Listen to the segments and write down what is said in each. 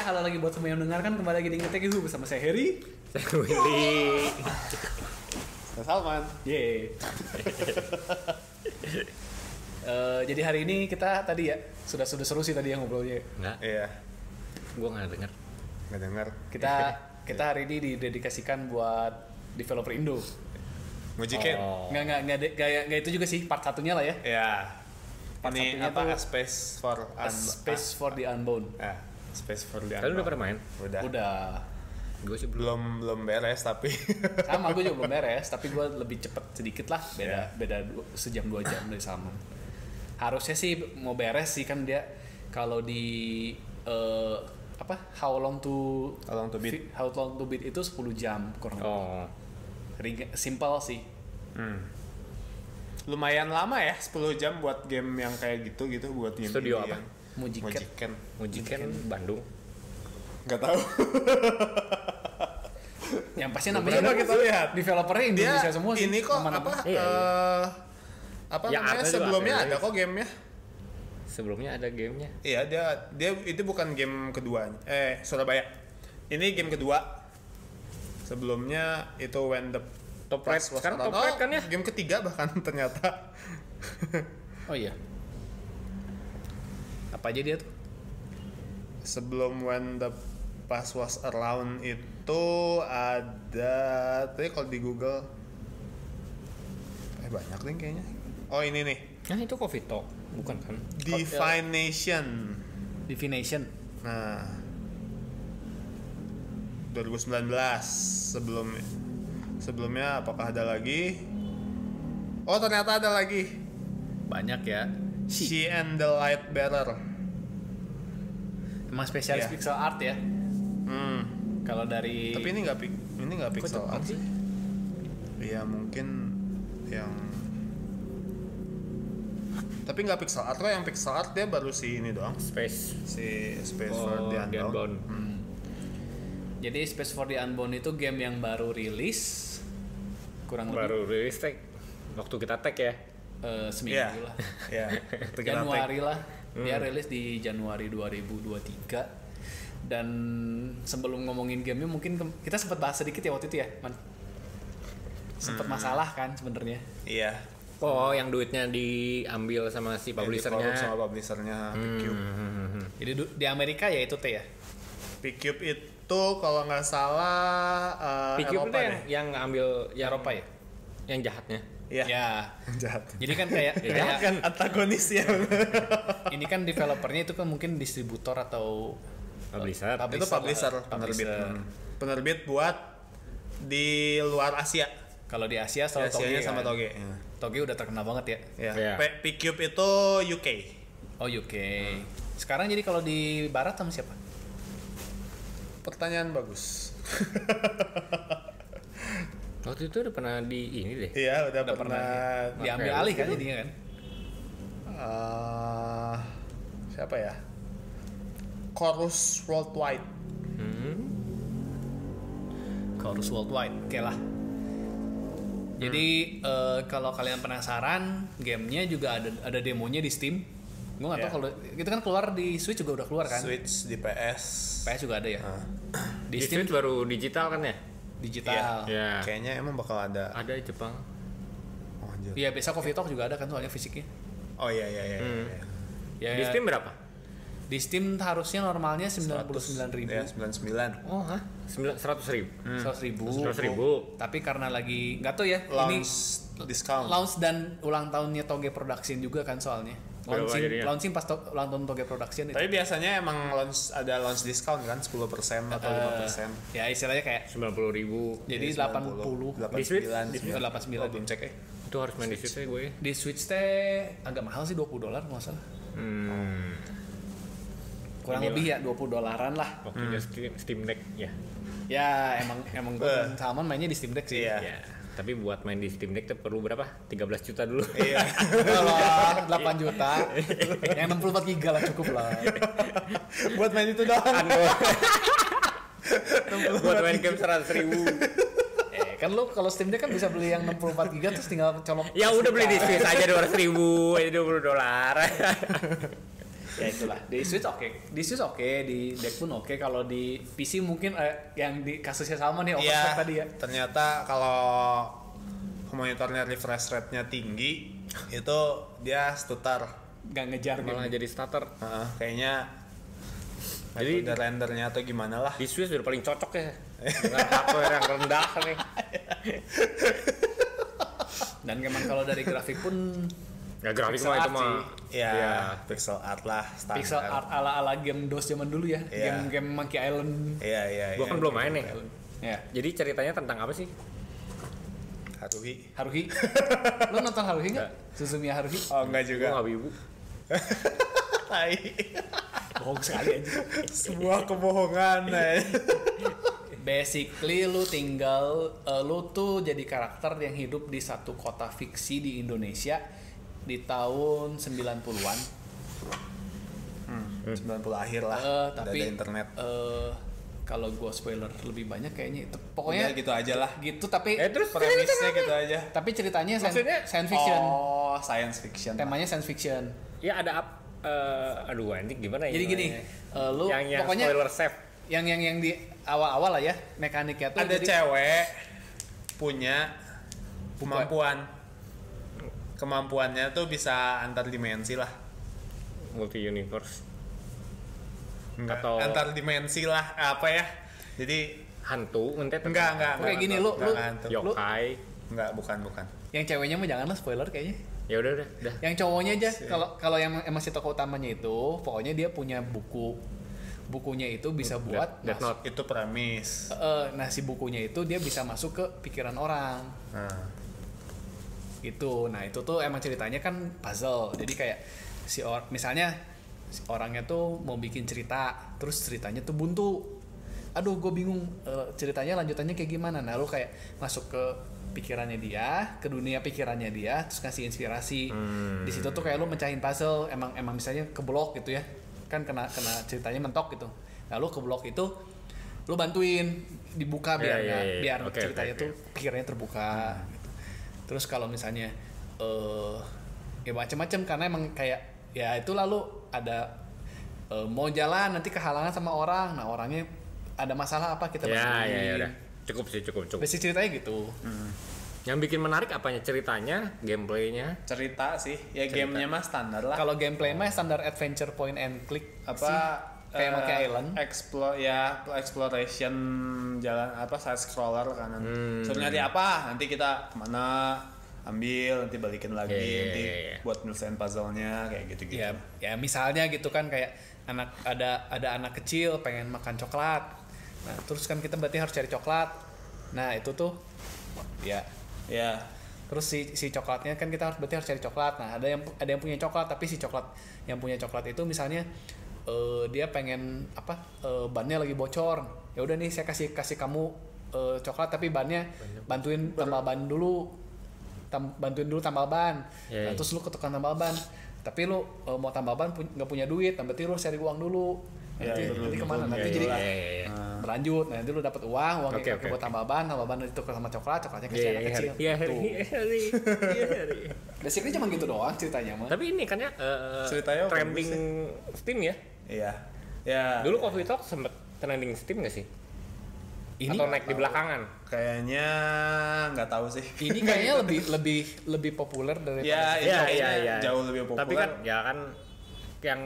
halo lagi buat semua yang mendengarkan, kembali lagi di Ngetek Ihu bersama saya Heri. Saya Willy. Saya Salman. Yeay. Jadi hari ini kita tadi ya sudah seru sih tadi yang ngobrolnya. Enggak, Iya. gua enggak denger. Nggak dengar. Kita hari ini didedikasikan buat developer Indo. Mujikin. Oh. Nggak itu juga sih part satunya lah ya. Iya. Part Ini satunya apa? tuh A Space for the Unbound. Space for the Kalian udah pernah main? Udah. Gua sih belum. belum beres tapi Sama gue juga belum beres, tapi gue lebih cepet sedikit lah, beda sejam 2 jam dari Salman. Harusnya sih mau beres sih, kan dia kalau di How long to beat itu 10 jam kurang lebih. Simple sih. lumayan lama ya, 10 jam buat game yang kayak gitu buat game Studio ini apa? yang Mujiken Bandung. nggak tahu. Yang pasti namanya Coba kita lihat. developernya Indonesia semua sih. Ini kok Nama-nama. apa Yang namanya, ada juga sebelumnya ada. ada kok gamenya. Sebelumnya ada gamenya. Iya, dia itu bukan game kedua. Surabaya. Ini game kedua. Sebelumnya itu When the Top Red. Past Was Sekarang Around. Top Red kan ya? Game ketiga bahkan ternyata. Oh iya. Apa aja dia tuh? Sebelum When the Past Was Around itu ada, tadi kalau di Google banyak nih kayaknya. Oh ini nih, Nah, itu Coffee Talk, bukan kan? Divination. Divination. Nah, 2019 sebelumnya apakah ada lagi? Oh ternyata ada lagi. Banyak ya. She and the Light Bearer. Emang spesialis Iya. pixel art ya. Kalau dari Tapi ini nggak pixel Jepang art sih. Iya mungkin yang. Tapi nggak pixel art kok, yang pixel art dia baru si ini doang. Space For the Unbound. Jadi Space for the Unbound itu game yang baru rilis, kurang Baru rilis tag. Waktu kita tag ya. lebih seminggu lah. Iya. Januari lah. Dia rilis di Januari 2023. Dan sebelum ngomongin gamenya mungkin kita sempat bahas sedikit ya waktu itu ya, Man. Sempat masalah kan sebenarnya. Iya. Oh, yang duitnya diambil sama si publishernya. Sama publishernya P-Cube. Jadi di Amerika ya itu ya. P-Cube itu kalau nggak salah P-Cube itu Eropa deh. yang ngambil yang Eropa ya. Yang jahatnya. Iya. Ya. Jahat. Jadi kan kayak Kan antagonis ya. ini kan developernya itu kan mungkin distributor atau Publisher. Itu publisher, penerbit buat di luar Asia. Kalau di Asia selalu Toge Asianya sama kan. Toge. Toge udah terkenal banget ya. Ya. Iya. P-Cube itu UK. Oh UK. Sekarang jadi kalau di Barat sama siapa? Pertanyaan bagus. Waktu itu udah pernah di ini deh. Iya, udah pernah. Diambil Oke. alih kan jadinya kan? Siapa ya? Chorus Worldwide. Chorus Worldwide, oke lah. Jadi kalau kalian penasaran, gamenya juga ada demonya di Steam. Gue nggak tahu Yeah. kalau itu kan keluar di Switch juga udah keluar kan? Switch di PS. PS juga ada ya. Di Di Steam Switch baru digital kan ya? digital. Iya. Kayaknya emang bakal ada. Ada di Jepang. Oh, anjir. Iya, biasa Coffee Talk juga ada kan soalnya fisiknya. Oh iya. Ya, Di Steam berapa? Di Steam harusnya normalnya 99.000. Ya, 99. Oh, 100.000. 100.000. 100.000. Tapi karena lagi nggak tahu ya, ini Launch discount. launch dan ulang tahunnya Toge Production juga kan soalnya. Berapa jadinya? Launching pas ulang tahun Toge Production itu. Tapi biasanya emang ada launch discount kan 10% atau 5%. Ya istilahnya kayak 90.000. jadi 80. 89. Di Switch? 89. Oh, belum cek Itu harus main di Switch ya gue. Di Switch teh agak mahal sih, $20 nggak salah. Kurang Inilah. lebih ya $20 lah. Waktunya Steam Deck ya. Ya emang gue dan Salman mainnya di Steam Deck sih. Iya. Ya. Tapi buat main di Steam Deck tuh perlu berapa? 13 juta dulu. Iya. Kalau 8 juta, yang 64 giga lah cukup lah. Buat main itu doang. Buat main game 100.000. Kan lu kalau Steam Deck kan bisa beli yang 64 giga terus tinggal colok. Ya udah beli di Switch aja 200.000, aja $20. Ya itulah. Di Switch oke. Di Switch oke, di deck pun oke. Kalau di PC mungkin yang di kasusnya sama nih overspec tadi ya. Ternyata kalau monitornya refresh rate-nya tinggi itu dia stutter. Gak ngejar Malah gitu. jadi starter. Kayaknya Jadi udah rendernya atau gimana lah. Di Swiss udah paling cocok ya. Dengan hardware yang rendah nih. Dan memang kalau dari grafik pun Ya grafik Pixel mah itu art mah. sih. Ya, Iya. pixel art lah standar. pixel art ala game DOS zaman dulu ya. Iya. Game Monkey Island. Iya. Gua kan belum main nih. Ya. Jadi ceritanya tentang apa sih? Haruhi. Haruhi. Lu nonton Haruhi enggak? Suzumiya Haruhi? Oh, enggak Gua juga. nggak wibu. Tai. Bohong sekali aja. Sebuah kebohongan. Basically lu tinggal lu tuh jadi karakter yang hidup di satu kota fiksi di Indonesia di tahun 90-an. 90 akhir lah. Udah Tapi ada internet. kalau gua spoiler lebih banyak kayaknya itu. Udah Pokoknya gitu aja lah. gitu tapi Terus Premisnya gitu aja. tapi ceritanya Maksudnya- science fiction. Oh, science fiction. Temanya science fiction. Ya ada aduh anjing gimana ya? Jadi gini, lu yang pokoknya spoiler safe. yang di awal-awal lah ya mekaniknya tuh Ada jadi cewek punya kemampuannya tuh bisa antar dimensi lah. Multi universe. Enggak, Atau- antar dimensi lah apa ya? Jadi Hantu ngentet. enggak. Kayak gini, lu- hantu. Yokai. Enggak, bukan. yang ceweknya mah janganlah spoiler kayaknya. Ya udah. Yang cowoknya aja kalau yang emang si tokoh utamanya itu pokoknya dia punya bukunya itu bisa buat Death Note. Itu premis. nah si bukunya itu dia bisa masuk ke pikiran orang Nah, gitu. Nah itu tuh emang ceritanya kan puzzle. Jadi kayak misalnya si orangnya tuh mau bikin cerita, terus ceritanya tuh buntu. Aduh, gue bingung ceritanya lanjutannya kayak gimana. Nah lu kayak masuk ke pikirannya dia, ke dunia pikirannya dia, terus kasih inspirasi. Di situ tuh kayak lu mencahin puzzle. Emang misalnya ke blok gitu ya, kan kena ceritanya mentok gitu. Lalu ke blok itu lu bantuin dibuka biar biar Oke, ceritanya oke. tuh pikirannya terbuka. Gitu. Terus kalau misalnya ya macam-macam karena emang kayak ya itu lalu ada mau jalan nanti kehalangan sama orang. Nah orangnya ada masalah apa kita bantuin. Ya udah. Cukup. Basic ceritanya gitu. Yang bikin menarik apanya? Ceritanya, gameplaynya. cerita sih. Ya gamenya mah standar lah. Kalau gameplay mah standar adventure point and click Apa sih. Kayak Monkey Island. Exploration jalan apa side scroller kanan. Suruh nyari apa? Nanti kita kemana? Ambil, nanti balikin lagi, nanti buat nyelesain puzzle-nya kayak gitu-gitu. Ya misalnya gitu kan kayak ada anak kecil pengen makan coklat. Nah, terus kan kita berarti harus cari coklat. Nah, itu tuh ya terus si coklatnya kan kita berarti harus cari coklat. Nah, ada yang punya coklat tapi si coklat yang punya coklat itu misalnya dia pengen bannya lagi bocor. Ya udah nih saya kasih kamu coklat tapi bannya bantuin tambal ban dulu. Bantuin dulu tambal ban. Nah, terus lu ketukang tambal ban. Tapi lu mau tambal ban nggak punya duit, berarti lu cari uang dulu. Nanti kemana? Nanti jadi berlanjut. Nanti lu dapat uang yang pakai buat tambal ban ditukar sama coklatnya kasih anak kecil. Hari. Basically cuma gitu doang ceritanya mah. Tapi ini kan ya Ceritanya trending Steam ya. Iya. Ya. Dulu Coffee Talk sempet trending Steam nggak sih? Atau naik di belakangan? Kayaknya nggak tahu sih. Ini kayaknya lebih populer daripada Iya. Jauh lebih populer. Tapi kan ya kan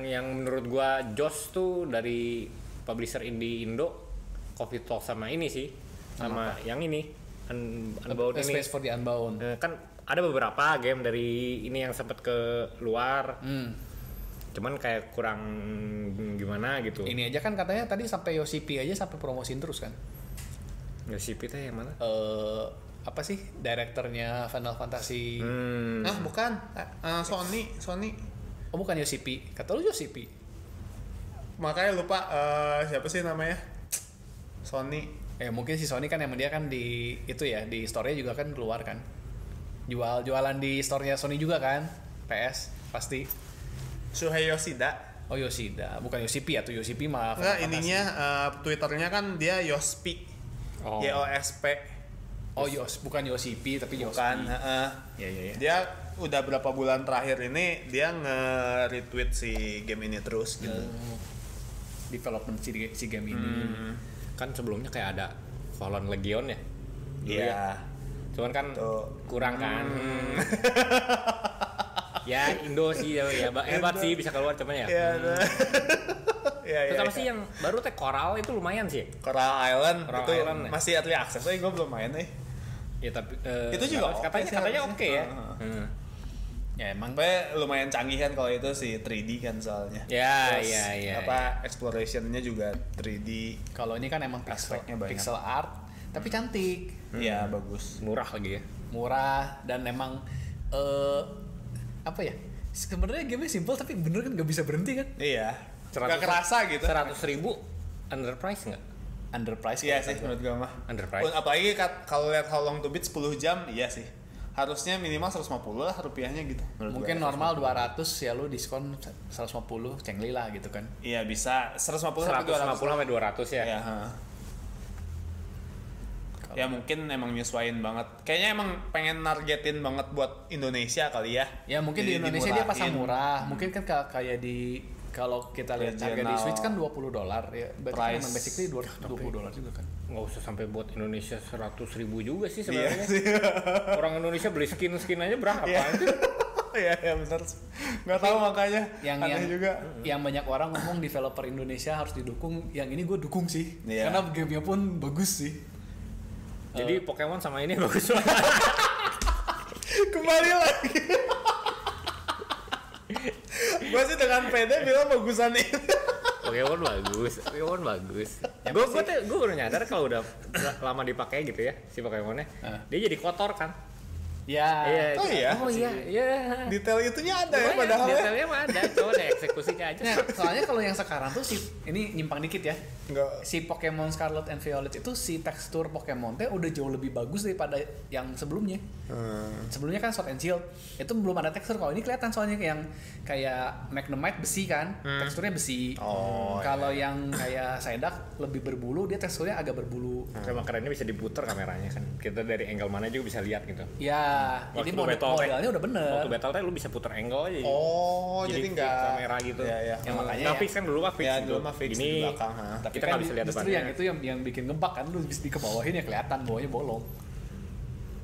yang menurut gua Joss tuh dari publisher indie Indo, Coffee Talk sama ini sih, sama yang ini Unbound ini. Space for the Unbound. Kan ada beberapa game dari ini yang sempet ke luar. Cuman kayak kurang gimana gitu. Ini aja kan katanya tadi sampai Yoshipi aja sampai promosiin terus kan. Yoshipi teh yang mana? Apa sih direkturnya Final Fantasy? Bukan. Sony. Oh bukan Yoshipi. Kata lu Yoshipi. Makanya lupa siapa sih namanya? Sony. Mungkin si Sony kan emang dia kan di itu ya di store-nya juga kan keluar kan. Jualan di store-nya Sony juga kan. PS pasti. Shuhei Yoshida. Oh Yoshida, bukan Yoshipi atau Yoshipi mah. Enggak, ininya Twitternya kan dia Yospi. Oh. YOSP. Oh bukan Yosipi tapi Yospi. Bukan, Iya. Dia udah berapa bulan terakhir ini dia nge-retweet si game ini terus gitu. Development si game ini. Kan sebelumnya kayak ada Fallen Legion ya. Dulu Iya. ya. Cuman kan Tuh. kurang kan. Ya Indo sih ya hebat sih bisa keluar cuman ya. Iya. Iya. Terus apa sih yang baru teh Coral itu lumayan sih. Coral Island Coral itu Island, ya? masih early access, gue belum main nih. Ya tapi Itu juga katanya oke ya. Ya emang Sampai lumayan canggih kan kalau itu si 3D kan soalnya. Ya, Terus ya. exploration-nya juga 3D. kalau ini kan emang Aspeknya banyak. pixel art tapi cantik, Iya, bagus. Murah lagi ya. murah dan emang apa ya? Sebenarnya game simple tapi bener kan gak bisa berhenti kan? Iya. 100 Gak kerasa gitu. 100.000 underprice nggak? Underpriced. Iya sih menurut gue mah. Underprice. Apalagi kalau lihat How Long to Beat 10 jam, iya sih. Harusnya minimal 150 lah rupiahnya gitu. Mungkin normal 200 ya lu diskon 150 cengli lah gitu kan. Iya bisa 150 sampai 150 200. sampai 200 ya. Iya, ya mungkin emang nyesuaiin banget. Kayaknya emang pengen nargetin banget buat Indonesia kali ya. Ya mungkin Jadi di Indonesia dia pasang dimurahin. murah. Mungkin kan kayak di kalau kita lihat harga di Regional Switch kan $20 ya. Berarti kan price. emang basically $20 juga kan. Nggak usah sampai buat Indonesia 100.000 juga sih Iya sebenarnya. sih. Orang Indonesia beli skin aja berapa? Iya. Iya benar. Nggak tahu makanya. Aneh juga. Yang banyak orang ngomong developer Indonesia harus didukung. Yang ini gue dukung sih. Iya. Karena gamenya pun bagus sih. Jadi Pokemon sama ini bagus banget. Kembali lagi. Gua sih dengan pede bilang bagusan ini. Pokemon bagus. Gue baru nyadar kalau udah lama dipakai gitu ya si Pokemonnya, dia jadi kotor kan. Ya. Oh iya? Oh iya. Detail itunya ada ya padahal ya. Detailnya mah ada, coba deh eksekusinya aja. Nah, soalnya kalau yang sekarang tuh ini nyimpang dikit ya. Enggak. Si Pokemon Scarlet and Violet itu si tekstur Pokemon teh udah jauh lebih bagus daripada yang sebelumnya. Sebelumnya kan Sword and Shield itu belum ada tekstur. Kalau ini kelihatan soalnya yang kayak Magnemite besi kan, teksturnya besi. Kalau yang kayak Psyduck lebih berbulu, dia teksturnya agak berbulu. Emang kerennya bisa diputer kameranya kan. Kita dari angle mana juga bisa lihat gitu. Ya, Waktu jadi modelnya udah bener. Waktu battle teh lu bisa puter angle aja. Oh, jadi enggak kamera gitu. Iya. Ya, makanya Nah, fix kan dulu mah fix. Ya, gitu. dulu mah fix Ini di belakang, Tapi kita kan nggak bisa lihat justru depannya. yang itu yang bikin ngebak kan, lu bisa dikebawahin ya kelihatan bawahnya bolong.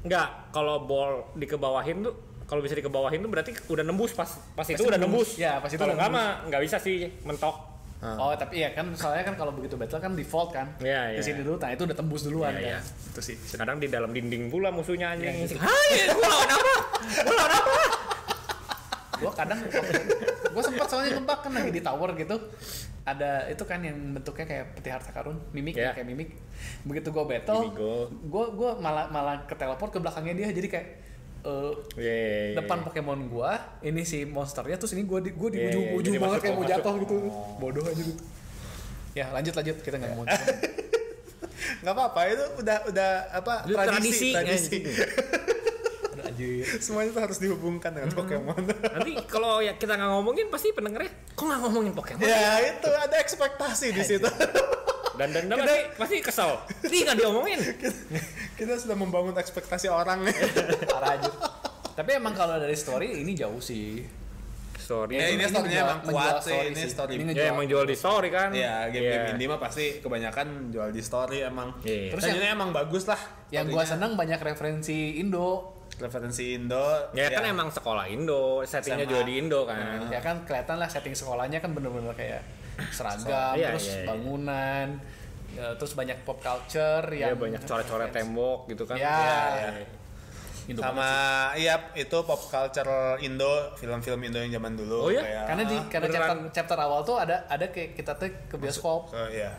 Enggak, kalau ball dikebawahin tuh kalau bisa dikebawahin tuh berarti udah nembus pas itu udah nembus. nembus. Ya, pas itu kalau udah nggak nembus. mah nggak bisa sih mentok. Oh, tapi iya kan soalnya kan kalau begitu battle kan default kan. Iya, Di sini dulu, nah itu udah tembus duluan Iya, kan. Itu sih. Kadang di dalam dinding pula musuhnya anjing. Iya, gitu. Hai, gua lawan apa? Gua kadang gua sempat soalnya ngebak kan lagi di tower gitu. Ada itu kan yang bentuknya kayak peti harta karun, mimik Iya. kayak mimik. Begitu gua battle, Mimigo. gua malah ke teleport ke belakangnya dia jadi kayak Iya. depan Pokemon gua, ini si monsternya, terus ini gua di Iya, ujung jadi banget masuk, kayak mau masuk. jatuh gitu. Bodoh aja gitu. Ya, lanjut kita nggak mau. Enggak apa-apa, itu udah apa Itu tradisi. tradisi. Anjir. Semuanya tuh harus dihubungkan dengan Pokemon. Nanti kalau ya kita nggak ngomongin pasti pendengarnya kok nggak ngomongin Pokemon? Ya, itu ada ekspektasi di situ. Dan pasti kesel. Nih nggak diomongin. Kita sudah membangun ekspektasi orang nih. Parah aja. Tapi emang kalau dari story ini jauh sih. Story. Ya, ini story-nya emang kuat sih, ini sih. story. Ini Ya emang jual di story kan. Ya, game-game indie mah pasti kebanyakan jual di story emang. Iya. Terus ini emang bagus lah. Yang gua story-nya. seneng banyak referensi Indo. Referensi Indo. Ya kan emang sekolah Indo, settingnya Sama. juga di Indo kan. Ya kan kelihatan lah setting sekolahnya kan bener-bener kayak seragam, Iya, terus iya, iya. bangunan, ya, terus banyak pop culture Ya yang banyak coret-coret tembok gitu kan. Ya. Indo Sama banget iya itu pop culture Indo, film-film Indo yang zaman dulu Oh iya? kayak karena Beneran. chapter awal tuh ada kayak kita tuh ke bioskop iya.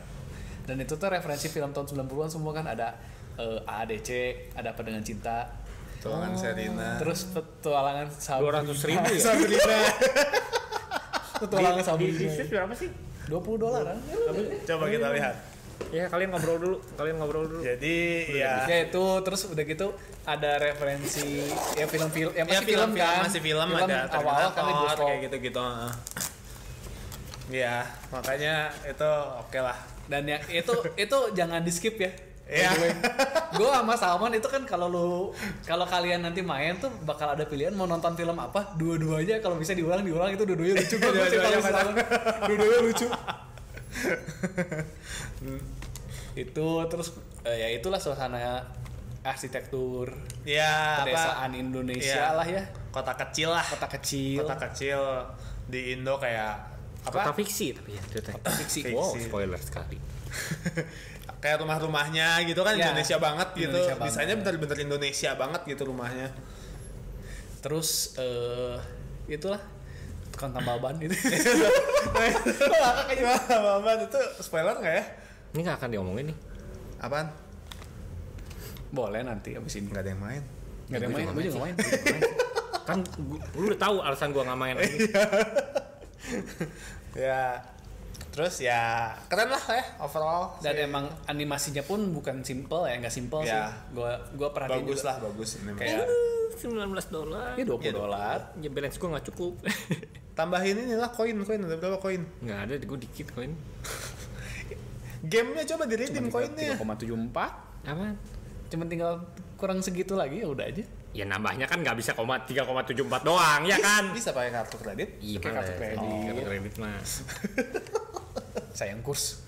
dan itu tuh referensi film tahun 90-an semua kan ada AADC, ada Apa Dengan Cinta, Tulangan Serina. terus petualangan Sabrina. 200.000 ya. Sabrina. Petualangan Di Sabrina. Swiss berapa sih? $20 kan? Coba kita lihat. Ya kalian ngobrol dulu. Jadi ya Ya itu terus udah gitu ada referensi ya film-film ya masih film kan masih film ada awal kan di Terminator, bioskop. kayak gitu-gitu. Ya, makanya itu oke lah. Dan yang itu jangan di skip ya. Iya. Gue sama Salman itu kan kalau kalian nanti main tuh bakal ada pilihan mau nonton film apa, dua-duanya kalau bisa diulang itu dua-duanya lucu kan. Dua-duanya lucu. Itu terus ya itulah suasana arsitektur Ya, pedesaan Indonesia lah ya. Kota kecil lah. Kota kecil. Kota kecil di Indo kayak Kota fiksi tapi ya ceritanya. Kota fiksi. Wow, spoiler sekali. kayak rumah-rumahnya gitu kan, Ya, Indonesia banget gitu. Indonesia banget. Bisanya bener-bener Indonesia banget gitu rumahnya. Terus itulah tukang tambal ban itu. Gimana itu spoiler nggak ya? Ini nggak akan diomongin nih. Apaan? Boleh nanti abis ini. Nggak ada yang main. Nggak ada yang main, gue juga main. Kan lu udah tahu alasan gua nggak main lagi. Ya, terus ya keren lah ya overall. Dan emang animasinya pun bukan simple ya, nggak simple sih. Ya. Gua perhatiin bagus juga. lah, bagus ini. Kayak $19. ini $20. Ya balance gua nggak cukup. Tambahin inilah koin ada berapa koin? Nggak ada, gua dikit koin. Gamenya coba di-redeem koinnya. 3,74. Apa? Cuma tinggal kurang segitu lagi ya udah aja. Ya nambahnya kan nggak bisa 3,74 doang ya kan? Bisa pakai kartu kredit. Iya, Pakai kartu kredit. Kartu kredit mah. Sayang kurs.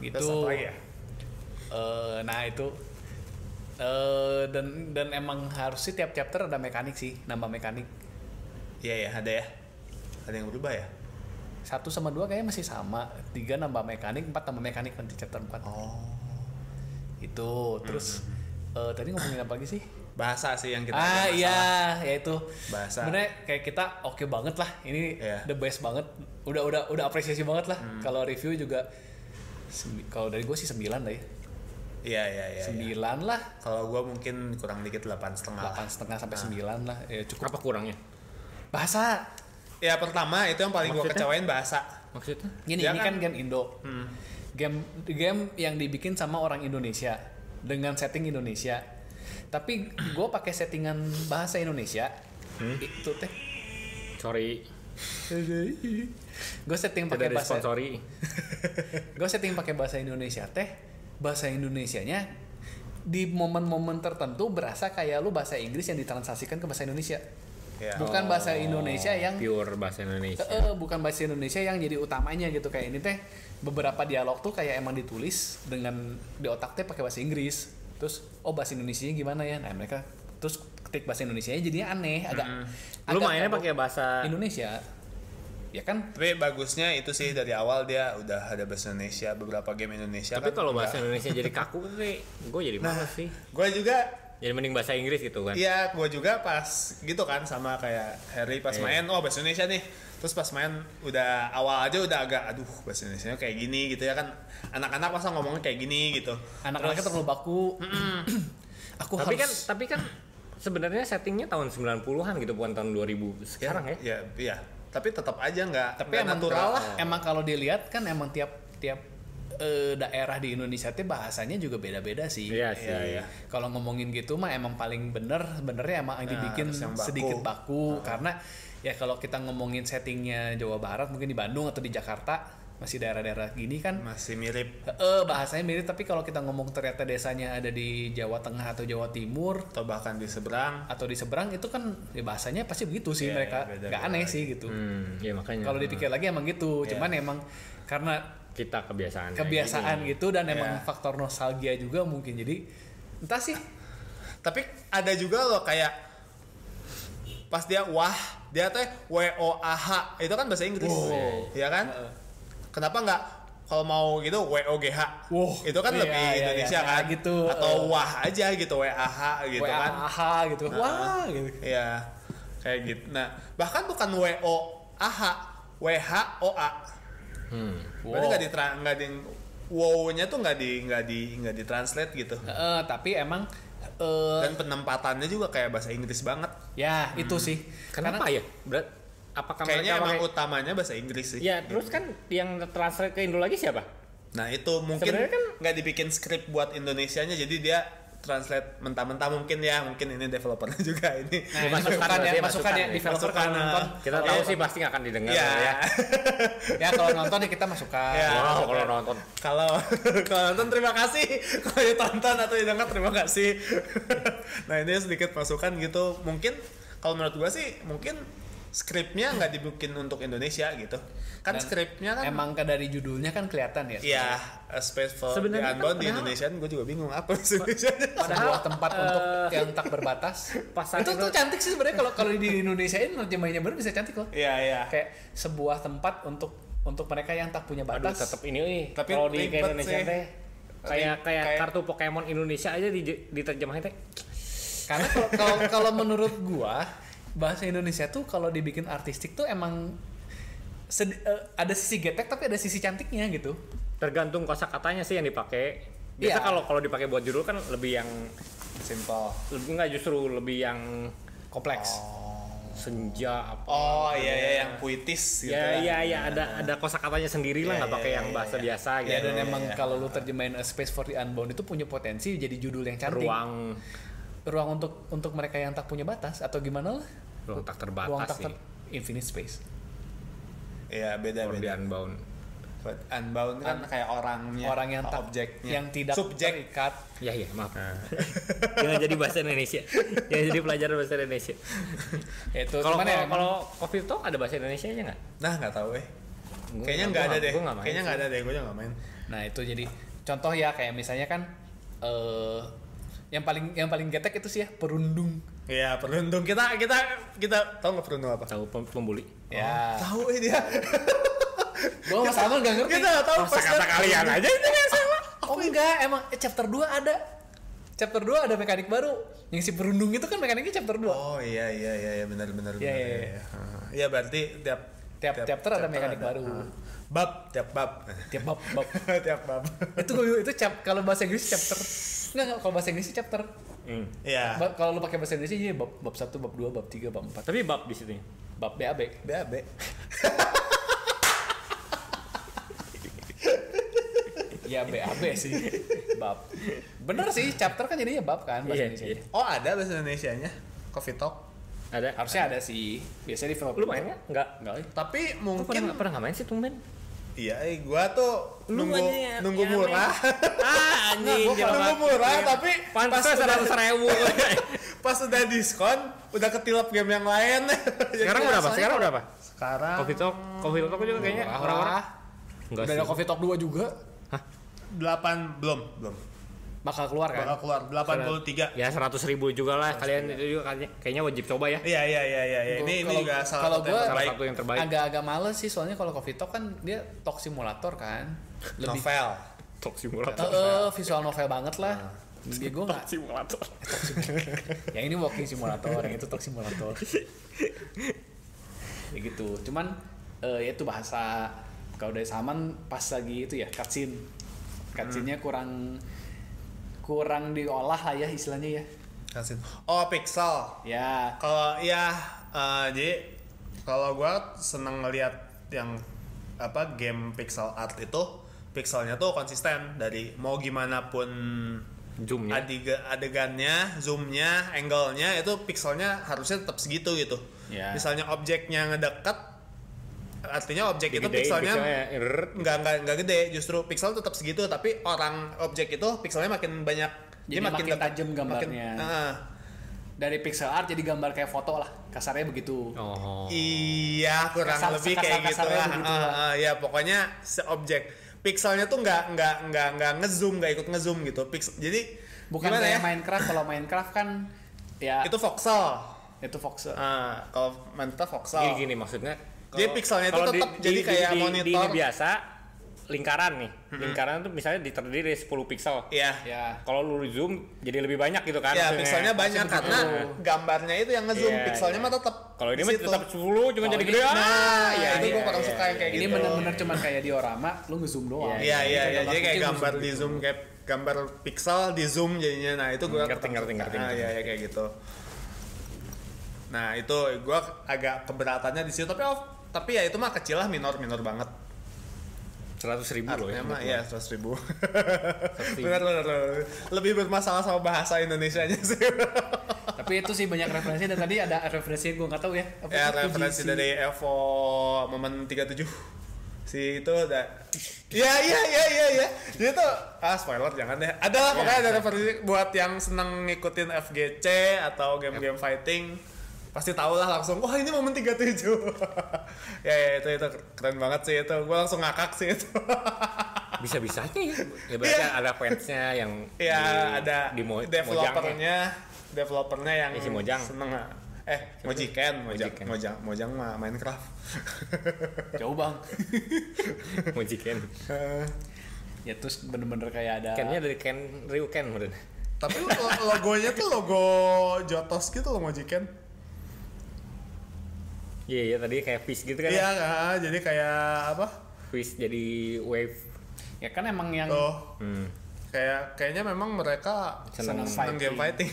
Gitu. Terus apa lagi ya? Nah itu dan emang harus sih tiap chapter ada mekanik sih, nambah mekanik. Iya ya, ada ya. Ada yang berubah ya? 1 sama 2 kayaknya masih sama. 3 nambah mekanik, 4 tambah mekanik nanti chapter 4. Oh. Itu terus tadi ngomongin apa lagi sih? Bahasa sih yang kita Iya, ya itu. Bahasa. Sebenarnya kayak kita oke banget lah. Ini Iya. the best banget. Udah apresiasi banget lah. Kalau review juga kalau dari gue sih 9 lah ya. Iya. 9 lah. Kalau gua mungkin kurang dikit 8,5. 8,5 sampai 9 lah. Ya cukup. Apa kurangnya? Bahasa. Ya pertama itu yang paling gua Maksudnya? kecewain bahasa. Maksudnya? Ini Dia ini kan game Indo. Game yang dibikin sama orang Indonesia dengan setting Indonesia. Tapi gue pakai settingan bahasa Indonesia. Itu teh. Sorry, Gue setting pakai tidak bahasa. disponsori. Gue setting pakai bahasa Indonesia teh. Bahasa Indonesianya di momen-momen tertentu berasa kayak lu bahasa Inggris yang ditranslasikan ke bahasa Indonesia. Ya. Bukan bahasa Indonesia yang Pure bahasa Indonesia. bukan bahasa Indonesia yang jadi utamanya gitu. Kayak ini teh beberapa dialog tuh kayak emang ditulis dengan di otak teh pakai bahasa Inggris. Terus bahasa Indonesianya gimana ya? Nah mereka terus ketik bahasa Indonesianya jadinya aneh, agak Lu mainnya agak pakai bahasa Indonesia. Ya kan? Tapi bagusnya itu sih dari awal dia udah ada bahasa Indonesia, beberapa game Indonesia. Tapi kan kalau enggak. bahasa Indonesia jadi kaku sih, gue jadi males sih. Gua juga Jadi mending bahasa Inggris gitu kan. Iya, gue juga pas gitu kan sama kayak Harry pas main, bahasa Indonesia nih. Terus pas main udah awal aja udah agak aduh bahasa Indonesianya kayak gini gitu ya kan. Anak-anak masa ngomongnya kayak gini gitu. Anak-anaknya terlalu baku. Aku Tapi kan sebenarnya settingnya tahun 90-an gitu, bukan tahun 2000 sekarang ya. Iya. Tapi tetap aja nggak tapi nggak emang natural lah. Emang kalau dilihat kan emang tiap daerah di Indonesia tuh bahasanya juga beda-beda sih. Iya sih. Iya. Kalau ngomongin gitu mah emang paling sebenarnya emang yang dibikin harus yang baku. sedikit baku karena ya kalau kita ngomongin settingnya Jawa Barat mungkin di Bandung atau di Jakarta masih daerah-daerah gini kan Masih mirip bahasanya mirip, tapi kalau kita ngomong ternyata desanya ada di Jawa Tengah atau Jawa Timur atau bahkan di seberang. atau di seberang itu kan ya bahasanya pasti begitu sih Iya, mereka beda-beda nggak aneh sih gitu. Ya makanya. Kalau dipikir lagi emang gitu, cuman emang karena kita kebiasaan gitu dan emang faktor nostalgia juga mungkin, jadi entah sih. Tapi ada juga loh kayak pas dia dia teh WOAH itu kan bahasa Inggris. Ya kan? Kenapa nggak kalau mau gitu WOGH? Itu kan lebih Indonesia kan? Gitu. Atau wah aja gitu WAH gitu kan. WAH gitu. Wah gitu. Iya. Kayak gitu. Nah, bahkan bukan WOAH, WHOA. Berarti nggak di wow-nya tuh nggak di translate gitu. Tapi emang Dan penempatannya juga kayak bahasa Inggris banget. ya itu sih. Kenapa ya? Apakah Kayaknya mereka emang pakai... utamanya bahasa Inggris sih. Ya, terus kan yang translate ke Indo lagi siapa? Nah itu mungkin Sebenarnya kan- nggak dibikin skrip buat Indonesianya, jadi dia translate mentah-mentah mungkin ini developernya juga ini. Nah, masukan ya developer kalau nonton. Kita tahu sih pasti nggak akan didengar ya. Ya kalau nonton ya kita masukan. Wow, kalau nonton. Kalau nonton terima kasih. Kalau ditonton atau didengar terima kasih. Nah, ini sedikit masukan gitu. Mungkin kalau menurut gua sih mungkin skripnya nggak dibikin untuk Indonesia gitu. Kan skripnya kan emang dari judulnya kan kelihatan ya. Iya, A Space for the Unbound di Indonesia gue juga bingung apa bahasa Indonesia. Sebuah tempat untuk yang tak berbatas. Itu tuh cantik sih sebenarnya kalau di Indonesiain nerjemahinnya bener bisa cantik loh. Iya. Kayak sebuah tempat untuk mereka yang tak punya batas. Tetap ini tapi kalau di Indonesia sih. teh kayak kartu Pokemon Indonesia aja diterjemahin teh. Karena kalau menurut gua bahasa Indonesia tuh kalau dibikin artistik tuh emang ada sisi getek tapi ada sisi cantiknya gitu. Tergantung kosakatanya sih yang dipakai. Biasa kalau dipakai buat judul kan lebih yang simple. Justru lebih yang kompleks. Senja apa. Oh iya yang puitis gitu. Iya ada kosakatanya sendiri lah, nggak pakai yang bahasa biasa gitu. Ya dan emang kalau lu terjemahin A Space for the Unbound itu punya potensi jadi judul yang cantik. Ruang untuk mereka yang tak punya batas atau gimana lah? Ruang tak terbatas sih. Infinite space. Iya beda. Unbound. Unbound kan kayak orangnya, orang yang tak objeknya, yang tidak terikat. Iya maaf. Jangan jadi bahasa Indonesia. Jangan jadi pelajaran bahasa Indonesia. Itu kalau Coffee Talk ada bahasa Indonesia nya nggak? Nah nggak tahu Kayaknya nggak ada deh. Kayaknya nggak ada deh. Gue juga nggak main. Nah itu jadi contoh ya kayak misalnya kan yang paling getek itu sih ya perundung. Iya perundung kita tahu nggak perundung apa? Tahu pembuli. Ya. Tahu dia. Gue sama nggak ngerti. Kita tahu kata kalian aja itu yang sama. Oh enggak, emang chapter 2 ada. Chapter 2 ada mekanik baru. Yang si perundung itu kan mekaniknya chapter 2. Oh iya benar. Iya. Iya berarti tiap chapter ada mekanik baru. Tiap bab. Tiap bab. Itu kalau bahasa Inggris chapter. Enggak kalau bahasa Inggris chapter. Iya. Kalau lu pakai bahasa Indonesia jadi bab 1, bab 2, bab 3, bab 4. Tapi bab di situ. Bab BAB. Ya BAB sih. Bab. Bener sih, chapter kan jadinya bab kan bahasa Indonesia. Iya. Oh, ada bahasa Indonesianya? Coffee Talk? Ada. Harusnya ada sih. Biasanya di film. Lu main nggak? Enggak. Tapi mungkin pernah main sih tumben. Iya, gua tuh nunggu murah. Anjing. Nunggu murah tapi pas 100.000. Pas udah diskon, udah ketilap game yang lain. Sekarang berapa? Sekarang Coffee Talk juga kayaknya orang-orang. Enggak sih. Udah ada Coffee Talk 2 juga. 8 belum. Bakal keluar kan? Bakal keluar 83. Ya 100.000 juga lah. Kalian itu juga kayaknya wajib coba ya. Iya. Ini juga salah satu yang terbaik. Agak males sih soalnya kalau Coffee Talk kan dia talk simulator kan. Lebih novel. Talk simulator. Visual novel banget lah. Ya gue nggak. Simulator. Yang ini walking simulator, yang itu talk simulator. Ya gitu. Cuman ya itu bahasa kalau dari Saman pas lagi itu ya cutscene-nya kurang diolah lah ya istilahnya ya. Oh pixel. Ya. Kalau jadi kalau gua seneng ngelihat yang game pixel art itu pixelnya tuh konsisten dari mau gimana pun zoomnya, adegannya, zoomnya, angle-nya itu pixelnya harusnya tetap segitu gitu. Ya. Misalnya objeknya ngedekat, artinya objek itu pixelnya nggak gede, justru pixel tetap segitu, tapi objek itu pixelnya makin banyak, jadi makin tajam gambarnya. Dari pixel art jadi gambar kayak foto lah, kasarnya begitu. Oh. Iya, kurang lebih kayak gitu lah. Ya pokoknya objek pixelnya tuh nggak ngezoom, nggak ikut ngezoom gitu. Jadi bukan kayak Minecraft. Kalau Minecraft kan ya itu voxel. Kalau Minecraft voxel. Gini maksudnya. Jadi pixelnya itu tetap jadi kayak monitor. Di biasa lingkaran nih. Lingkaran tuh misalnya terdiri dari 10 pixel. Iya. Kalau lu zoom jadi lebih banyak gitu kan. Iya, pixelnya banyak karena gambarnya itu yang ngezoom, pixelnya mah tetap. Kalau ini mah tetap 10 cuma jadi gede. Itu gua kurang suka yang kayak gitu. Ini benar-benar cuma kayak diorama, lu ngezoom doang. Iya. Jadi kayak gambar di zoom, kayak gambar pixel di zoom jadinya. Nah, itu gua ngerti. Iya, kayak gitu. Nah, itu gua agak keberatannya di situ, tapi ya itu mah kecil lah, minor banget. 100.000 loh ya. Emang iya 100.000. Benar. Lebih bermasalah sama bahasa Indonesianya sih. Tapi itu sih banyak referensi dan tadi ada referensi gue nggak tahu ya. Ya referensi dari Evo momen 37. Si itu ada. Iya. Jadi tuh spoiler jangan deh. Ada lah pokoknya ada referensi buat yang seneng ngikutin FGC atau game-game fighting. Pasti tau lah langsung, wah ini momen 37. ya itu keren banget sih itu. Gue langsung ngakak sih itu. Bisa-bisanya ya. Ya berarti ada fansnya yang ada developernya yang si Mojang. seneng Mojang mah Minecraft. Jauh bang. Mojiken. Ya terus bener-bener kayak ada. Kennya dari Ken Ryuken bener. Tapi logonya tuh logo Jotos gitu loh Mojiken. Iya tadi kayak fish gitu kan. Iya jadi kayak apa? Fish jadi wave. Ya kan emang yang Kayaknya memang mereka senang game fighting.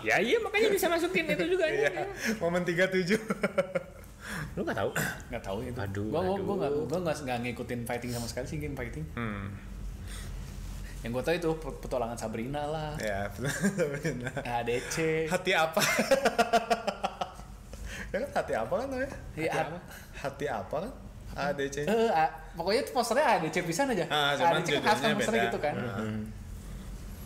Ya iya makanya bisa masukin itu juga. Iya. Momen 37. Lu nggak tahu? Nggak tahu itu. Aduh. Gue nggak ngikutin fighting sama sekali sih, game fighting. Yang gue tahu itu petualangan Sabrina lah. Ya Sabrina. ADC. Hati apa? Ya kan hati apa kan namanya? Hati apa kan? ADC. Pokoknya itu posternya ADC pisan aja. Cuman ADC kan judulnya posternya beda. gitu kan.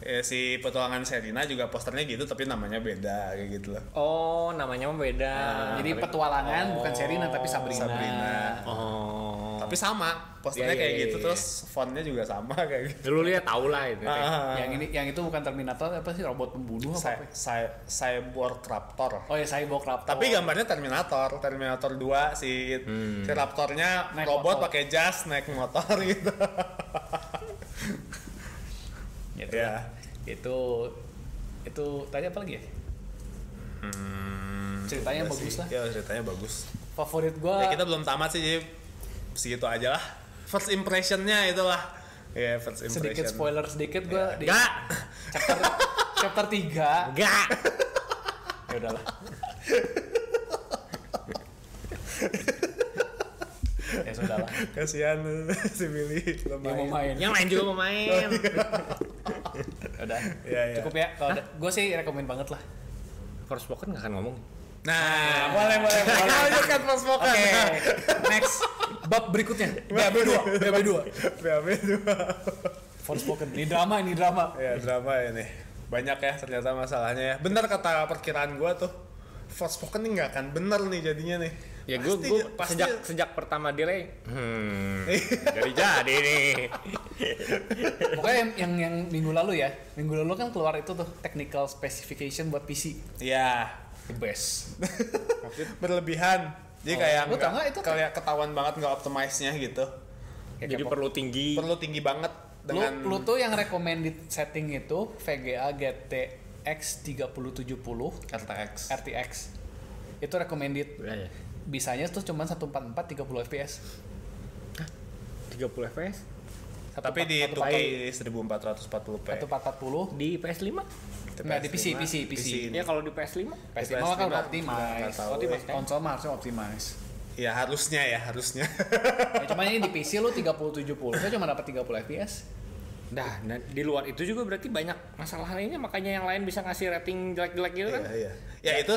Ya, si petualangan Serina juga posternya gitu tapi namanya beda kayak gitu loh. Oh namanya mah beda. Jadi petualangan bukan Serina tapi Sabrina. Oh. Tapi sama posternya kayak gitu terus fontnya juga sama kayak gitu. Lu lihat tau lah itu. Yang itu bukan Terminator, apa sih, robot pembunuh apa? Cyborg Raptor. Oh ya, Cyborg Raptor. Tapi gambarnya Terminator 2 si Raptornya naik robot motor. pakai jas naik motor gitu. Gitu. Ya. Itu tadi apa lagi ya? Ceritanya bagus lah. Ya ceritanya bagus. Favorit gua. Ya kita belum tamat sih jadi segitu aja lah. First impressionnya itulah. Ya first impression. Sedikit spoiler sedikit gua di Enggak. chapter 3. Enggak. Ya udahlah. Ya sudahlah. Kasihan si Billy belum Dia mau main. Yang lain juga mau main. Udah. Ya. Cukup ya. Kalau gue sih rekomen banget lah. Forspoken nggak akan ngomong. Nah, boleh. Lanjutkan Forspoken. Oke. Next. Bab berikutnya. BAB2. Forspoken. Ini drama. Ya drama ini. Banyak ya ternyata masalahnya ya. Bener kata perkiraan gua tuh. Forspoken ini nggak akan bener nih jadinya nih. Ya gue sejak pertama delay. Jadi nih. Pokoknya yang minggu lalu ya. Minggu lalu kan keluar itu tuh technical specification buat PC. Iya. The best. Berlebihan. Jadi kayak lu tau nggak itu kayak ketahuan banget nggak optimize-nya gitu. Jadi perlu tinggi. Perlu tinggi banget dengan Lu tuh yang recommended setting itu VGA GTX 3070 RTX. Itu recommended. Ya. Bisanya tuh cuma 144 30 fps. 30 fps? tapi di 2K 1440p. 1440 Di PS5? Enggak, di PC. Ya kalau di PS5? PS5 kan udah optimize. Optimize kan? Konsol mah harusnya optimize. Ya harusnya. Ya, cuma ini di PC lu 3070, saya cuma dapat 30 fps. Nah, di luar itu juga berarti banyak masalah lainnya, makanya yang lain bisa ngasih rating jelek-jelek gitu kan? Iya. Ya itu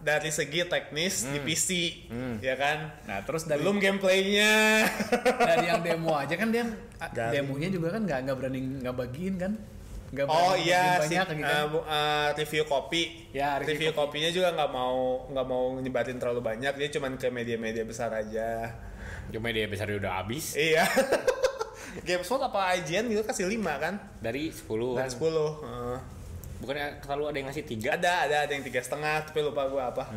dari segi teknis di PC, ya kan. Nah, terus dari belum gameplaynya. dari yang demo aja kan dia demonya juga kan nggak berani nggak bagiin kan. Nggak berani sih banyak, gitu. review copy. Ya, review kopinya juga nggak mau nyebarin terlalu banyak, dia cuma ke media-media besar aja. Cuma media besar udah habis. Iya. GameSpot apa IGN gitu kasih 5 kan? Dari 10. Dari 10. Bukannya selalu ada yang ngasih 3? Ada yang 3,5, tapi lupa gua apa.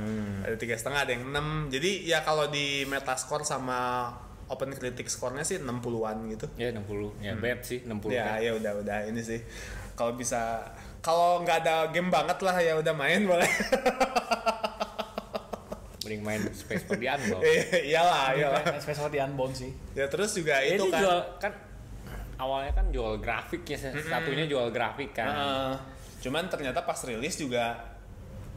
Ada 3,5, ada yang 6. Jadi ya kalau di Metascore sama Open Critic score-nya sih 60-an gitu. Ya 60. Ya bad sih 60. Ya, ya udah ini sih. Kalau nggak ada game banget lah ya udah main boleh. Mending main Space for the Unbound. Iyalah. Space for the Unbound sih. Ya terus juga itu kan. Jual, kan awalnya kan jual grafik ya, satunya jual grafik kan. Cuman ternyata pas rilis juga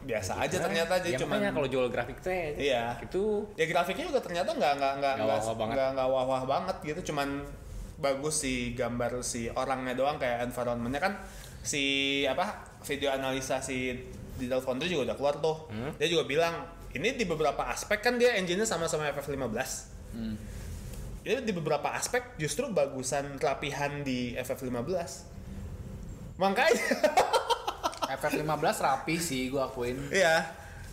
biasa aja ternyata dia Ya, cuma makanya kalau jual grafik teh iya. itu Ya grafiknya juga ternyata nggak wah-wah banget gitu, cuman bagus sih gambar si orangnya doang, kayak environmentnya kan si apa video analisa si Digital Foundry juga udah keluar tuh. Dia juga bilang ini di beberapa aspek kan dia engine-nya sama-sama FF15. Jadi di beberapa aspek justru bagusan rapihan di FF15. Makanya FF15 rapi sih gua akuin. iya,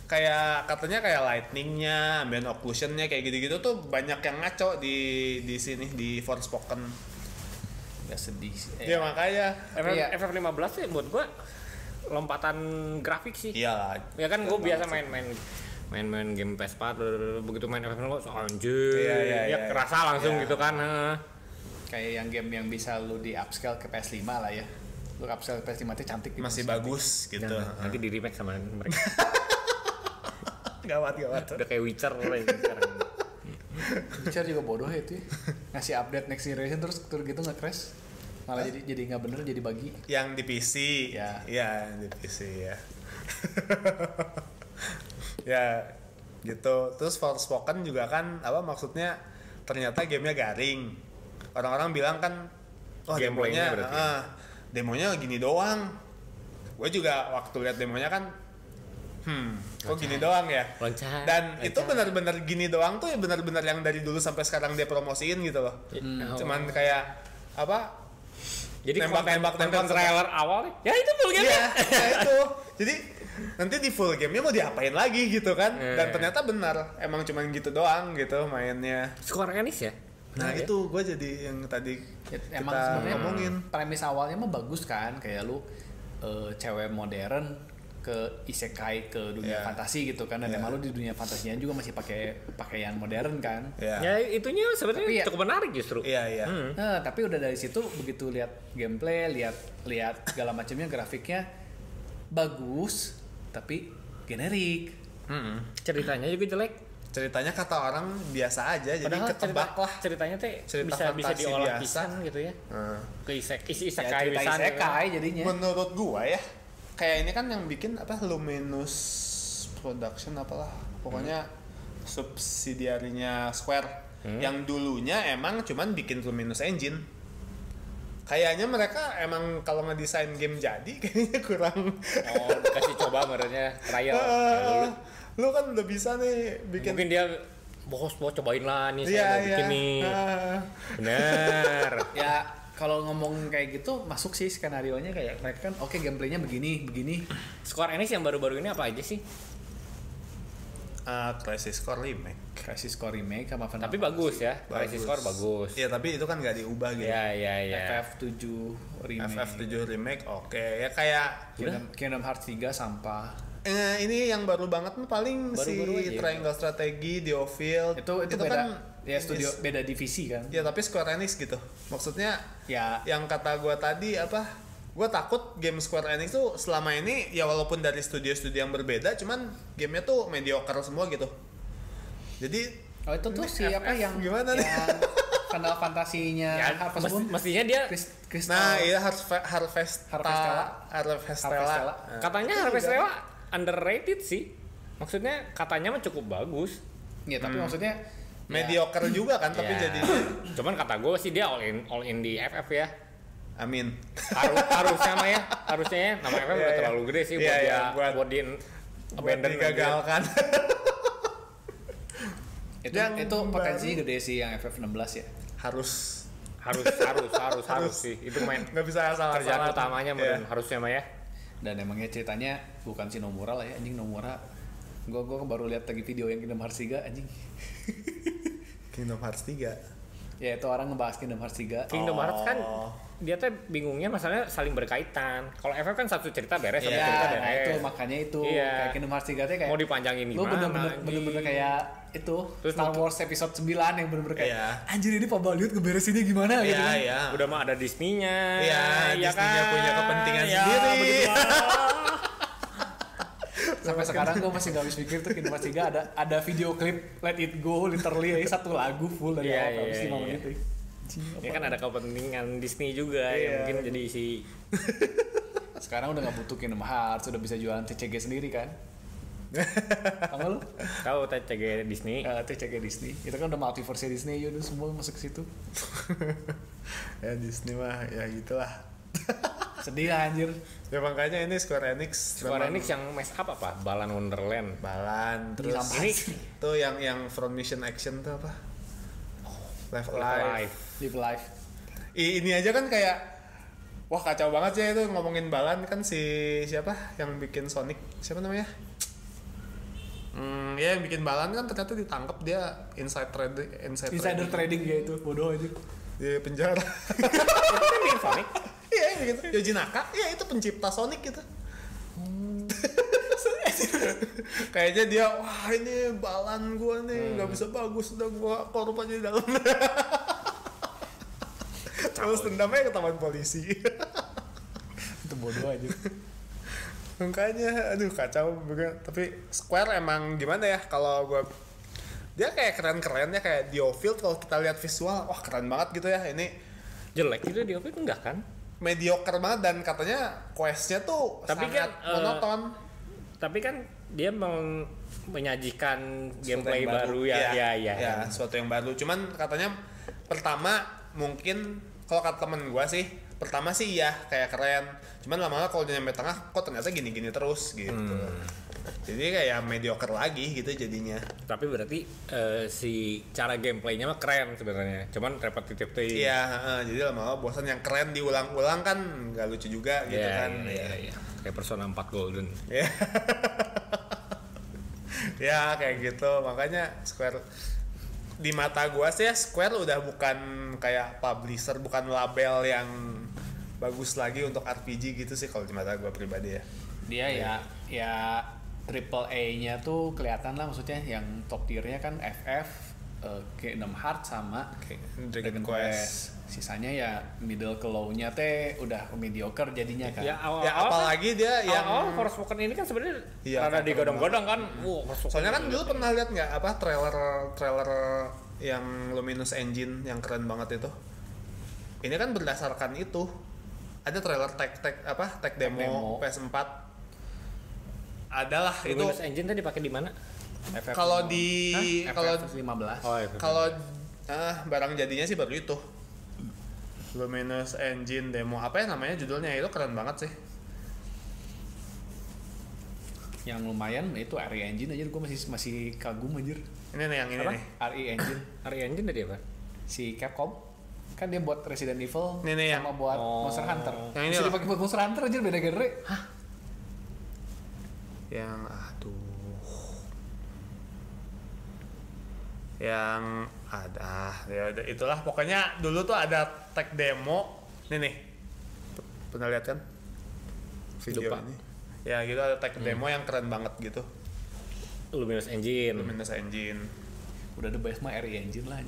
kayak katanya kayak lightning-nya, ambient occlusion-nya kayak gitu-gitu tuh banyak yang ngaco di sini di Forspoken. Gak sedih sih. Ya makanya Iya. FF15 sih buat gua lompatan grafik sih. iyalah. Ya kan gue biasa main game PS4, begitu main FF15 anjir. Iya. Kerasa langsung Iya. gitu kan. Kayak yang game yang bisa lu di upscale ke PS5 lah ya. Lu upscale ke PS5 itu cantik gitu. Masih bagus gitu. Nanti di remake sama mereka. Gawat. Udah kayak Witcher sekarang. Witcher juga bodoh ya itu ya. Ngasih update next generation terus gitu nge-crash. Malah jadi nggak bener, jadi bagi. Yang di PC. Ya. Iya, yang di PC ya. Ya gitu. Terus Forspoken juga kan apa maksudnya ternyata gamenya garing. Orang-orang bilang kan wah Gameplaynya berarti. Demonya gini doang. Gue juga waktu lihat demonya kan kok gini doang ya. Loncat. Dan itu benar-benar gini doang tuh ya benar-benar yang dari dulu sampai sekarang dia promosiin gitu loh. Cuman kayak apa? Jadi nembak konten trailer awal ya itu full game Iya, ya itu. Jadi nanti di full game-nya mau diapain lagi gitu kan? Dan ternyata benar, emang cuman gitu doang gitu mainnya. Square Enix ya. Nah, itu gue jadi yang tadi Emang kita sebenarnya ngomongin. premis awalnya mah bagus kan, kayak lu cewek modern ke isekai ke dunia Iya. fantasi gitu kan, dan emang lu di dunia fantasinya juga masih pakai pakaian modern kan. Ya. Ya itunya sebenarnya Tapi ya- cukup menarik justru. Iya. Nah, tapi udah dari situ begitu lihat gameplay, lihat segala macamnya, grafiknya bagus tapi generik. Ceritanya juga jelek. Ceritanya kata orang biasa aja, jadi Padahal ketebak lah. ceritanya teh Cerita bisa fantasi diolah biasa. pisan gitu ya. Ke Ya, isekai cerita pisan. isekai jadinya. Menurut gua ya, kayak ini kan yang bikin apa Luminous Production apalah, pokoknya subsidiarinya Square. Yang dulunya emang cuman bikin Luminous Engine. Kayaknya mereka emang kalau ngedesain game jadi kayaknya kurang. Oh, dikasih coba merenya trial. Lu kan udah bisa nih bikin. Mungkin dia bos cobain lah nih saya Iya, mau bikin nih. Bener. Ya kalau ngomong kayak gitu masuk sih skenarionya, kayak mereka kan oke gameplaynya begini. Square Enix yang baru-baru ini apa aja sih? Crisis Core Remake. Crisis Core Remake sama Final Tapi bagus ya. Crisis Core bagus. Iya, tapi itu kan nggak diubah gitu. Ya. FF7 Remake. FF7 Remake oke. Ya kayak Kingdom Hearts 3 sampah. ini yang baru banget mah paling Baru-baru si aja. Triangle Strategy, Diofield. Itu beda kan ya studio beda divisi kan. ya tapi Square Enix gitu. Maksudnya Ya yang kata gua tadi apa? Gua takut game Square Enix tuh selama ini ya walaupun dari studio-studio yang berbeda, cuman gamenya tuh mediocre semua gitu. Jadi oh itu tuh siapa yang gimana nih? yang Final Fantasinya Ya, Harvest Moon? mestinya dia Crystal. nah iya Harvestella. Harvestella. katanya Harvestella underrated sih. Maksudnya katanya mah cukup bagus. Ya tapi maksudnya Mediocre juga kan tapi Ya. jadinya. Cuman kata gue sih dia all in di FF ya. Amin. Harusnya mah ya, harusnya ya. Nama FF udah Iya. terlalu gede sih Iya, buat iya, dia buat di Buat abandon digagalkan. itu potensinya gede sih yang FF16 ya. harus harus sih. Itu main nggak bisa salah kerjaan utamanya Iya. harusnya mah ya. Dan emangnya ceritanya bukan si Nomura lah ya, anjing Nomura. Gua baru lihat lagi video yang Kingdom Hearts 3 anjing. Kingdom Hearts 3. Ya itu orang ngebahas Kingdom Hearts 3. Kingdom Hearts kan dia tuh bingungnya masalahnya saling berkaitan. Kalau FF kan satu cerita beres, satu Ya, cerita nah beres. itu makanya itu Iya. kayak Kingdom Hearts 3 teh kayak Mau dipanjangin lu gimana? bener-bener kayak itu Terus Star mau- Wars episode 9 yang bener-bener kayak Iya. anjir ini Pak Baliut ngeberesinnya gimana gitu kan. Iya. Udah mah ada Disney-nya. Iya, ya Disney-nya kan? punya kepentingan Ya, sendiri. begitulah. Sampai sekarang gue masih gak habis pikir tuh Kingdom Hearts 3 ada video klip Let It Go literally ya, satu lagu full dari Iya, awal sampai iya, 5 iya. menit. Anjing, Ya apa? kan ada kepentingan Disney juga Iya. yang mungkin jadi isi. Sekarang udah gak butuh Kingdom Hearts, udah bisa jualan TCG sendiri kan. Tahu nggak lu? Tahu TCG Disney. TCG Disney. Itu kan udah multiverse Disney ya udah semua masuk ke situ. Ya Disney mah ya gitulah. Sedih lah anjir. Ya makanya ini Square Enix yang mess up apa? Balan Wonderland. Balan terus Ini tuh yang Front Mission Action tuh apa? Live Alive. Live Life. Ini aja kan kayak wah kacau banget sih itu ngomongin Balan kan si siapa yang bikin Sonic siapa namanya? Ya yang bikin Balan kan ternyata ditangkap dia Insider trading gitu, bodoh aja. di penjara. Itu kan bikin Sonic. Iya gitu. Yoji Naka, ya itu pencipta Sonic gitu. Kayaknya dia wah ini Balan gua nih nggak bisa bagus udah gua korup aja di dalam. Terus dendamnya ketahuan polisi. Itu bodoh aja. Makanya aduh kacau banget. Tapi Square emang gimana ya kalau gua dia kayak keren-keren ya kayak Diofield kalau kita lihat visual wah keren banget gitu ya ini Jelek itu dia enggak kan? mediocre banget dan katanya questnya tuh Tapi sangat kan, monoton. Tapi kan dia menyajikan gameplay Sesuatu yang baru ya. Ya, sesuatu yang baru. Cuman katanya pertama mungkin kalau kata temen gua sih, pertama sih ya kayak keren. Cuman lama-lama kalau udah nyampe tengah kok ternyata gini-gini terus gitu. Jadi kayak mediocre lagi gitu jadinya. Tapi berarti si cara gameplaynya mah keren sebenarnya. Cuman repetitif tuh. Iya, jadi lama-lama bosan yang keren diulang-ulang kan nggak lucu juga gitu kan. Iya. Kayak Persona 4 Golden. Ya. Ya kayak gitu. Makanya Square di mata gua sih ya Square udah bukan kayak publisher, bukan label yang bagus lagi untuk RPG gitu sih kalau di mata gua pribadi ya. Dia ya triple A-nya tuh kelihatan lah maksudnya yang top tier-nya kan FF, Kingdom Hearts sama Dragon Quest. Sisanya ya middle ke low-nya teh udah mediocre jadinya kan. Ya, Apalagi dia yang Forspoken ini kan sebenarnya Iya, rada kan digodong-godong kan. soalnya kan dulu pernah lihat nggak apa trailer yang Luminous Engine yang keren banget itu. Ini kan berdasarkan itu. Ada trailer tech demo PS4. Adalah itu Luminous Engine tadi dipakai di mana? kalau di kalau 15. kalau barang jadinya sih baru itu. Luminous Engine demo apa ya namanya judulnya itu keren banget sih. Yang lumayan itu RE Engine aja gue masih kagum anjir. Ini nih yang ini Apa? nih. RE Engine Unreal Engine tadi apa? si Capcom kan dia buat Resident Evil Ini sama yang- buat Monster Hunter. Yang ini Bisa loh. dipakai buat Monster Hunter aja beda genre. Yang aduh. Yang ada ya udah, itulah pokoknya dulu tuh ada tech demo. Nih. Pernah lihat kan? Video Lupa. ini. Ya gitu ada tech demo yang keren banget gitu. Luminous Engine. Luminous Engine. Udah the best mah RE Engine lah.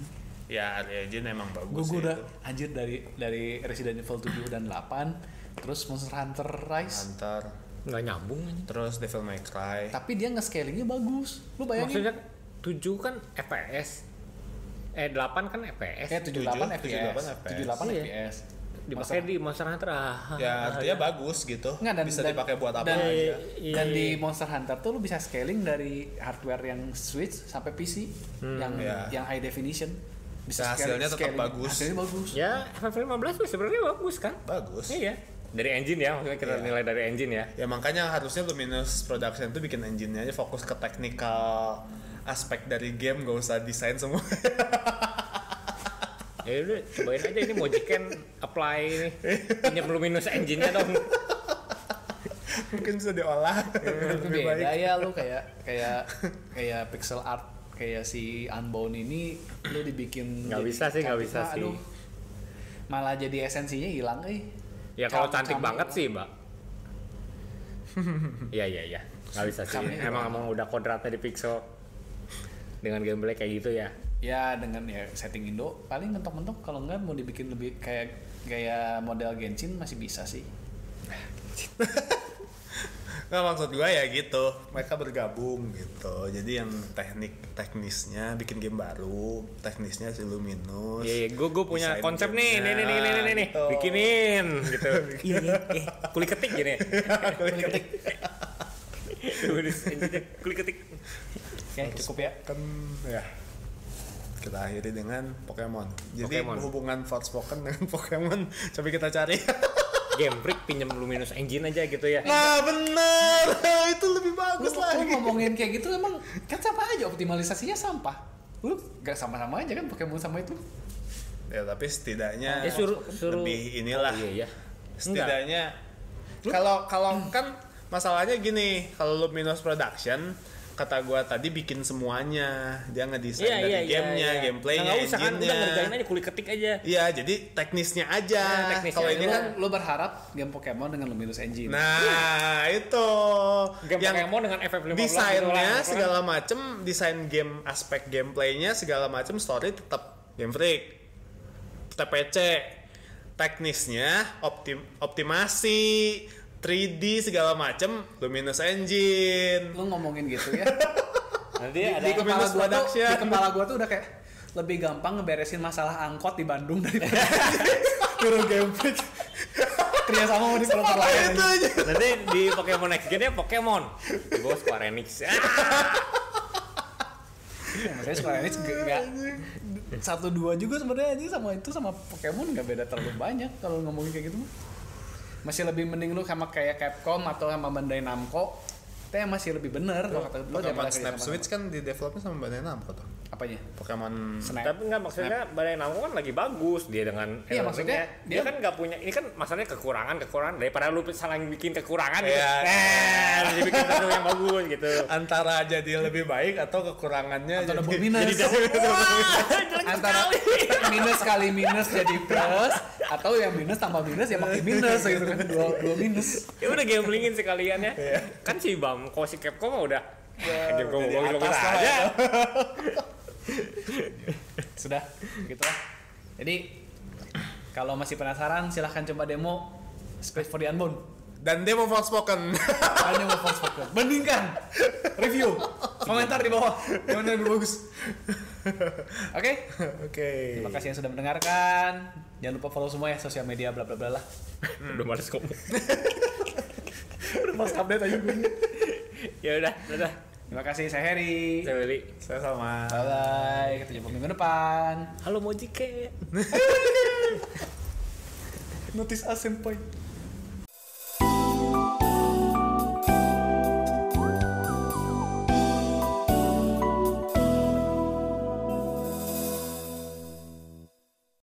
Ya Engine emang bagus Gue sih udah itu. anjir dari Resident Evil 7 dan 8 terus Monster Hunter Rise. Hunter, Nggak nyambung aja. terus Devil May Cry. Tapi dia nge-scalingnya bagus. Lu bayangin. Maksudnya 7 kan FPS. 8 kan FPS. 78 78 FPS. FPS. 78 Iya. FPS. Dipakai di Monster Hunter. Ya artinya bagus gitu. Nggak, Bisa dipakai buat apa dan, aja. dan di Monster Hunter tuh lu bisa scaling dari hardware yang Switch sampai PC yang high definition. Ya, hasilnya tetap bagus. Hasilnya bagus. Ya, FF15 tuh sebenarnya bagus kan? Bagus. Iya. Dari engine ya, maksudnya kita Iya. nilai dari engine ya. Ya makanya harusnya Luminous Production tuh bikin engine-nya aja fokus ke technical aspek dari game, gak usah desain semua. Ya udah, cobain aja ini Mojiken apply ini. Pinjam Luminous engine-nya dong. Mungkin bisa diolah. Tapi Lebih beda baik. ya lu kayak pixel art kayak si Unbound ini lu dibikin Nggak jadi bisa sih, nggak cantik, bisa sih. Malah jadi esensinya hilang Ya kalau cantik Cam-camnya banget hilang. sih, Mbak. Iya. Nggak bisa sih. Camnya Emang udah kodratnya di pixel. Dengan gameplay kayak gitu ya. Ya dengan ya setting Indo paling mentok-mentok kalau enggak mau dibikin lebih kayak gaya model Genshin masih bisa sih. Nggak, maksud gue ya gitu, mereka bergabung gitu. Jadi yang teknisnya bikin game baru, teknisnya si Luminous. Iya, gue punya desain konsep nih, gamenya, nih, gitu. bikinin gitu. Iya, kulik ketik gini. Kulik ketik. Luminous Engine klik ketik. Oke, cukup ya. Kan ya. Kita akhiri dengan Pokemon. Jadi Pokemon. hubungan Forspoken dengan Pokemon coba kita cari. Game Freak pinjam Luminous Engine aja gitu ya. Nah, bener. Itu lebih bagus Lu lagi. ngomongin kayak gitu emang kan sama aja optimalisasinya sampah. Lu gak sama-sama aja kan Pokemon sama itu. Ya, tapi setidaknya Ya suruh lebih inilah. Iya ya. Setidaknya kalau kan masalahnya gini, kalau Luminous Production kata gua tadi bikin semuanya, dia ngedesain dari gamenya, gameplaynya, nggak usah kan, engine-nya. udah ngerjain aja kulik ketik aja. Iya, jadi teknisnya aja. Ya, teknisnya Kalau aja. ini kan, Lu berharap game Pokemon dengan Luminous Engine. nah itu Game yang Pokemon dengan FF15 desainnya gitu lah. segala macem, desain game, aspek gameplaynya segala macem, story tetap Game Freak, TPC, teknisnya optimasi 3D segala macem Luminous Engine. Lu ngomongin gitu ya. Nanti ada di kepala Luminous gua tuh, Production. di kepala gua tuh udah kayak lebih gampang ngeberesin masalah angkot di Bandung daripada turun Game Freak. Kerja sama mau di developer lain. Itu aja. nanti di Pokemon Next Gen ya Pokemon. Di bawah Square Enix. Maksudnya Square Enix gak 1-2 juga sebenarnya aja sama Pokemon gak beda terlalu banyak kalau ngomongin kayak gitu mah. Masih lebih mending lu sama kayak Capcom atau sama Bandai Namco. Itu yang masih lebih bener kalau kata lu Pokemon daripada Snap kerja sama- Switch kan di developnya sama Bandai Namco tuh. Apanya? Pokemon Snap. Tapi enggak maksudnya Bandai Namco kan lagi bagus dia dengan Iya, maksudnya dia kan nggak punya ini kan masalahnya kekurangan daripada lu salah bikin kekurangan gitu. Iya. Jadi bikin satu yang bagus gitu. antara jadi lebih baik atau kekurangannya Atau jadi double minus. Antara minus kali minus jadi plus atau yang minus tambah minus ya makin minus gitu kan dua minus. Ya udah gamblingin sekalian ya. Kan si Bam, kalau si Capcom mah udah game udah di bagus atas lah aja. Sudah gitu lah. Jadi kalau masih penasaran silahkan coba demo Space for the Unbound. dan demo Forspoken. Hanya mau Forspoken. Bandingkan, review, komentar di bawah yang mana lebih bagus. Oke. Oke. Terima kasih yang sudah mendengarkan. Jangan lupa follow semua ya sosial media bla bla bla lah. Udah males ngomong. Udah pas update aja gue. Ya udah. Terima kasih, saya Heri. Saya beli. Saya sama. Bye bye. Kita jumpa minggu depan. Halo Mojike. Notice us senpai.